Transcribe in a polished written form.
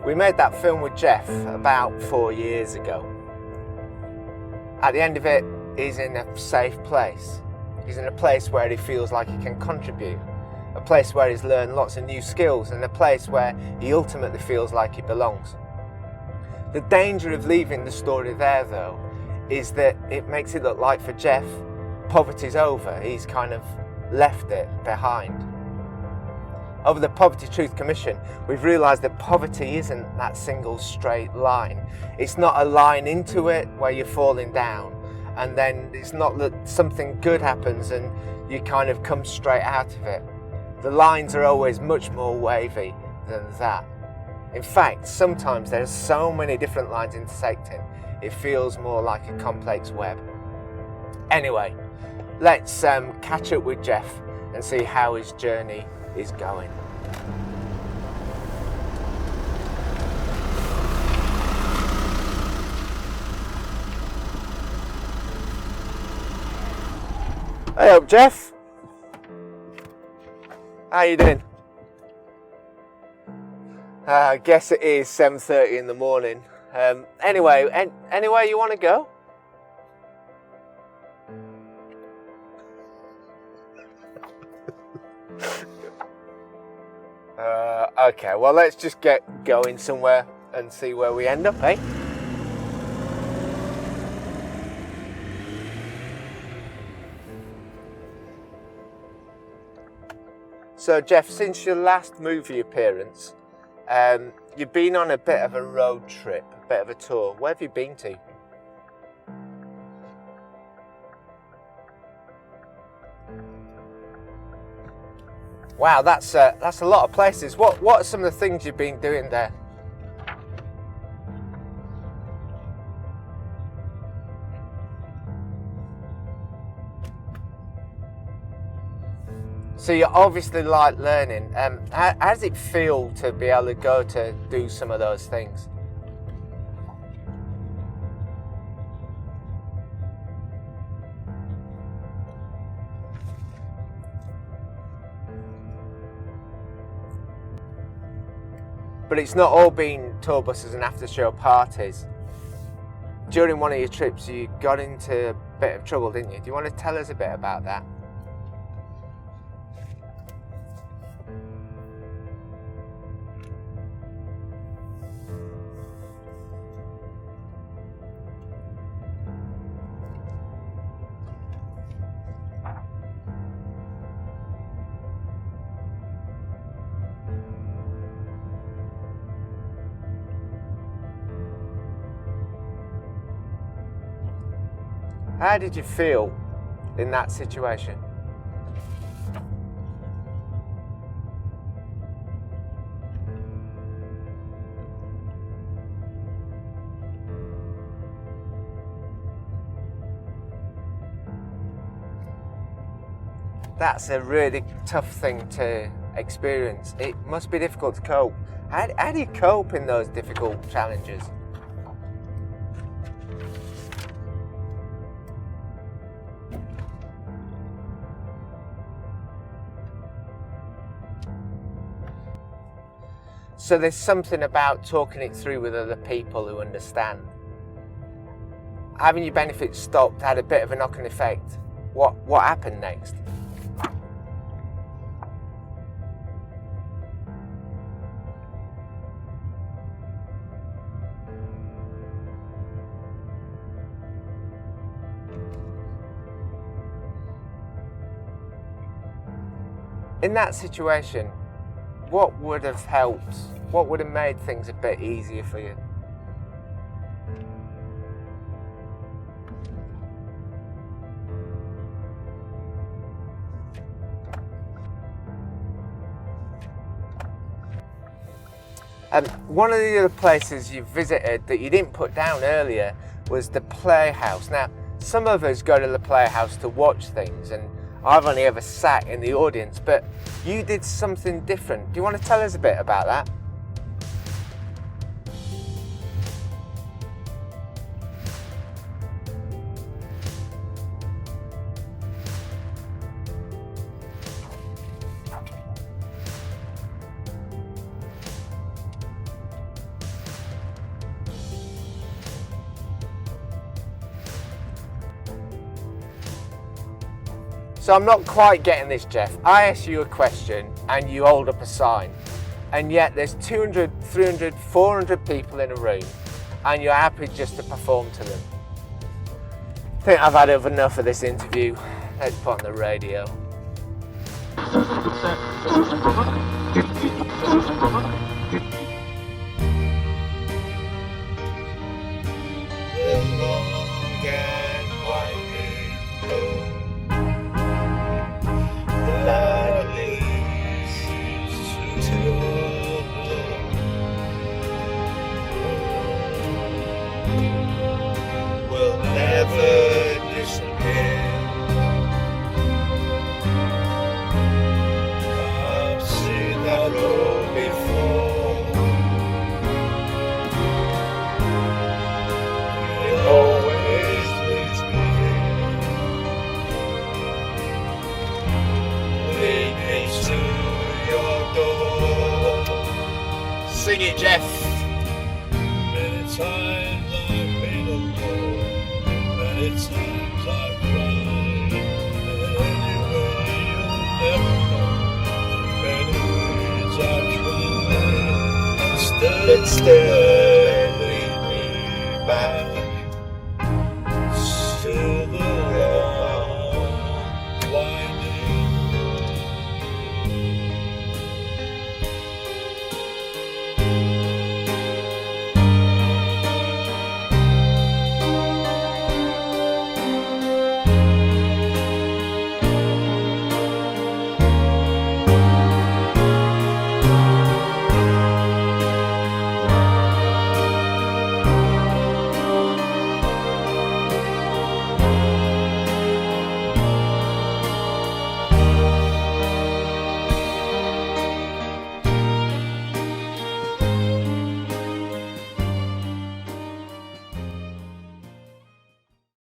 We made that film with Geoff about 4 years ago. At the end of it, he's in a safe place. He's in a place where he feels like he can contribute, a place where he's learned lots of new skills, and a place where he ultimately feels like he belongs. The danger of leaving the story there, though, is that it makes it look like for Geoff, poverty's over. He's kind of left it behind. Over the Poverty Truth Commission, we've realised that poverty isn't that single straight line. It's not a line into it where you're falling down, and then it's not that something good happens and you kind of come straight out of it. The lines are always much more wavy than that. In fact, sometimes there's so many different lines intersecting, it feels more like a complex web. Anyway, let's catch up with Geoff and see how his journey is going. Hey up, Geoff. How you doing? I guess it is 7:30 in the morning. Anyway, anywhere you want to go? Okay, well, let's just get going somewhere and see where we end up, eh? So, Geoff, since your last movie appearance, you've been on a bit of a road trip, a bit of a tour. Where have you been to? Wow, that's a lot of places. What are some of the things you've been doing there? So you obviously like learning. How does it feel to be able to go to do some of those things? But it's not all been tour buses and after-show parties. During one of your trips, you got into a bit of trouble, didn't you? Do you want to tell us a bit about that? How did you feel in that situation? That's a really tough thing to experience. It must be difficult to cope. How do you cope in those difficult challenges? So there's something about talking it through with other people who understand. Having your benefits stopped had a bit of a knock-on effect. What happened next? In that situation, what would have helped? What would have made things a bit easier for you? One of the other places you visited that you didn't put down earlier was the Playhouse. Now, some of us go to the Playhouse to watch things, and I've only ever sat in the audience, but you did something different. Do you want to tell us a bit about that? So I'm not quite getting this, Geoff. I ask you a question and you hold up a sign, and yet there's 200, 300, 400 people in a room and you're happy just to perform to them. I think I've had enough of this interview. Let's put on the radio. Sing it, Geoff. Many times I've been alone, many times I've cried, and anyway you'll never know, many ways I've tried. keep it still.